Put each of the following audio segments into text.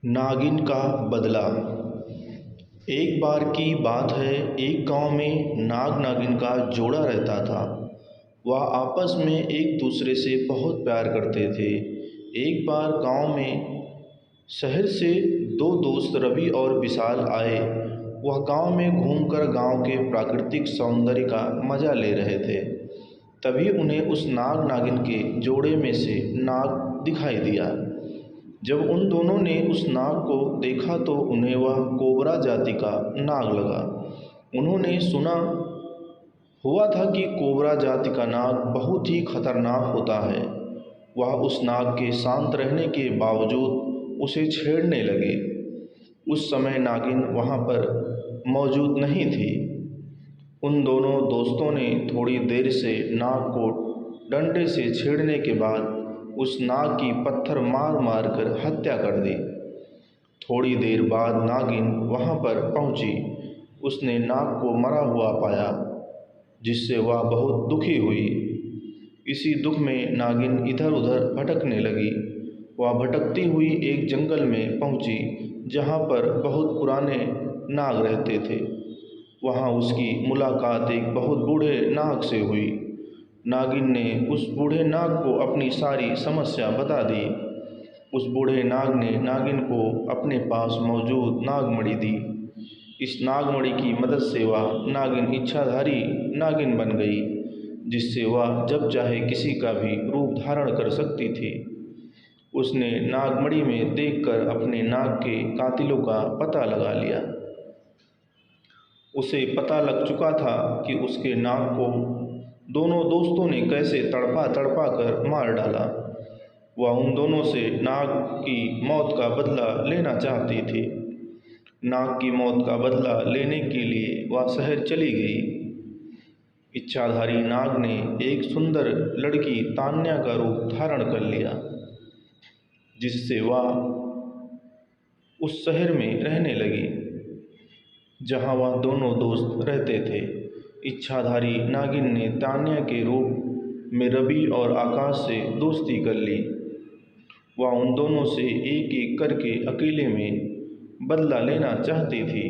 नागिन का बदला। एक बार की बात है, एक गांव में नाग नागिन का जोड़ा रहता था। वह आपस में एक दूसरे से बहुत प्यार करते थे। एक बार गांव में शहर से दो दोस्त रवि और विशाल आए। वह गांव में घूमकर गांव के प्राकृतिक सौंदर्य का मजा ले रहे थे। तभी उन्हें उस नाग नागिन के जोड़े में से नाग दिखाई दिया। जब उन दोनों ने उस नाग को देखा तो उन्हें वह कोबरा जाति का नाग लगा। उन्होंने सुना हुआ था कि कोबरा जाति का नाग बहुत ही खतरनाक होता है। वह उस नाग के शांत रहने के बावजूद उसे छेड़ने लगे। उस समय नागिन वहाँ पर मौजूद नहीं थी। उन दोनों दोस्तों ने थोड़ी देर से नाग को डंडे से छेड़ने के बाद उस नाग की पत्थर मार मार कर हत्या कर दी। थोड़ी देर बाद नागिन वहाँ पर पहुँची। उसने नाग को मरा हुआ पाया, जिससे वह बहुत दुखी हुई। इसी दुख में नागिन इधर उधर भटकने लगी। वह भटकती हुई एक जंगल में पहुँची, जहाँ पर बहुत पुराने नाग रहते थे। वहाँ उसकी मुलाकात एक बहुत बूढ़े नाग से हुई। नागिन ने उस बूढ़े नाग को अपनी सारी समस्या बता दी। उस बूढ़े नाग ने नागिन को अपने पास मौजूद नागमणि दी। इस नागमणि की मदद से वह नागिन इच्छाधारी नागिन बन गई, जिससे वह जब चाहे किसी का भी रूप धारण कर सकती थी। उसने नागमणि में देखकर अपने नाग के कातिलों का पता लगा लिया। उसे पता लग चुका था कि उसके नाग को दोनों दोस्तों ने कैसे तड़पा तड़पा कर मार डाला। वह उन दोनों से नाग की मौत का बदला लेना चाहती थी। नाग की मौत का बदला लेने के लिए वह शहर चली गई। इच्छाधारी नाग ने एक सुंदर लड़की तान्या का रूप धारण कर लिया, जिससे वह उस शहर में रहने लगी जहां वह दोनों दोस्त रहते थे। इच्छाधारी नागिन ने तान्या के रूप में रवि और आकाश से दोस्ती कर ली। वह उन दोनों से एक एक करके अकेले में बदला लेना चाहती थी।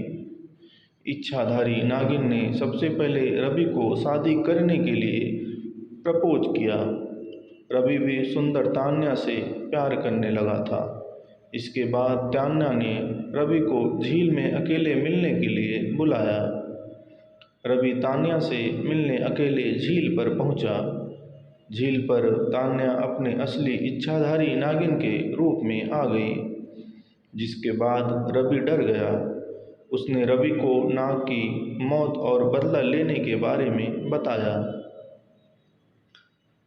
इच्छाधारी नागिन ने सबसे पहले रवि को शादी करने के लिए प्रपोज किया। रवि भी सुंदर तान्या से प्यार करने लगा था। इसके बाद तान्या ने रवि को झील में अकेले मिलने के लिए बुलाया। रवि तान्या से मिलने अकेले झील पर पहुंचा। झील पर तान्या अपने असली इच्छाधारी नागिन के रूप में आ गई, जिसके बाद रवि डर गया। उसने रवि को नाग की मौत और बदला लेने के बारे में बताया।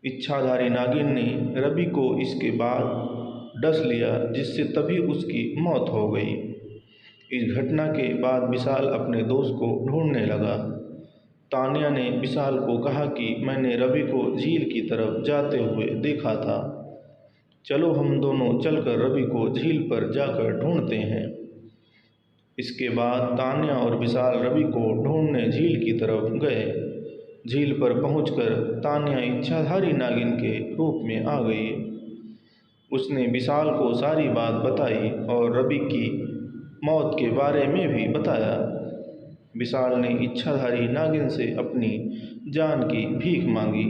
इच्छाधारी नागिन ने रवि को इसके बाद डस लिया, जिससे तभी उसकी मौत हो गई। इस घटना के बाद विशाल अपने दोस्त को ढूंढने लगा। तान्या ने विशाल को कहा कि मैंने रवि को झील की तरफ जाते हुए देखा था। चलो हम दोनों चलकर रवि को झील पर जाकर ढूंढते हैं। इसके बाद तान्या और विशाल रवि को ढूंढने झील की तरफ गए। झील पर पहुंचकर तान्या इच्छाधारी नागिन के रूप में आ गई। उसने विशाल को सारी बात बताई और रवि की मौत के बारे में भी बताया। विशाल ने इच्छाधारी नागिन से अपनी जान की भीख मांगी,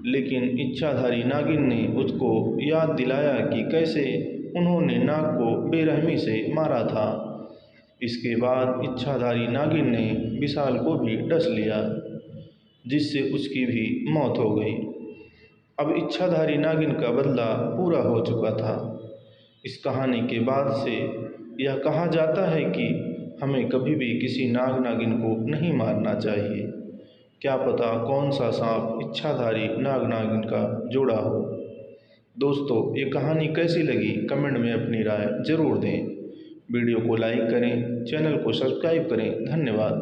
लेकिन इच्छाधारी नागिन ने उसको याद दिलाया कि कैसे उन्होंने नाग को बेरहमी से मारा था। इसके बाद इच्छाधारी नागिन ने विशाल को भी डस लिया, जिससे उसकी भी मौत हो गई। अब इच्छाधारी नागिन का बदला पूरा हो चुका था। इस कहानी के बाद से यह कहा जाता है कि हमें कभी भी किसी नाग नागिन को नहीं मारना चाहिए। क्या पता कौन सा सांप इच्छाधारी नाग नागिन का जोड़ा हो। दोस्तों, ये कहानी कैसी लगी कमेंट में अपनी राय ज़रूर दें। वीडियो को लाइक करें, चैनल को सब्सक्राइब करें। धन्यवाद।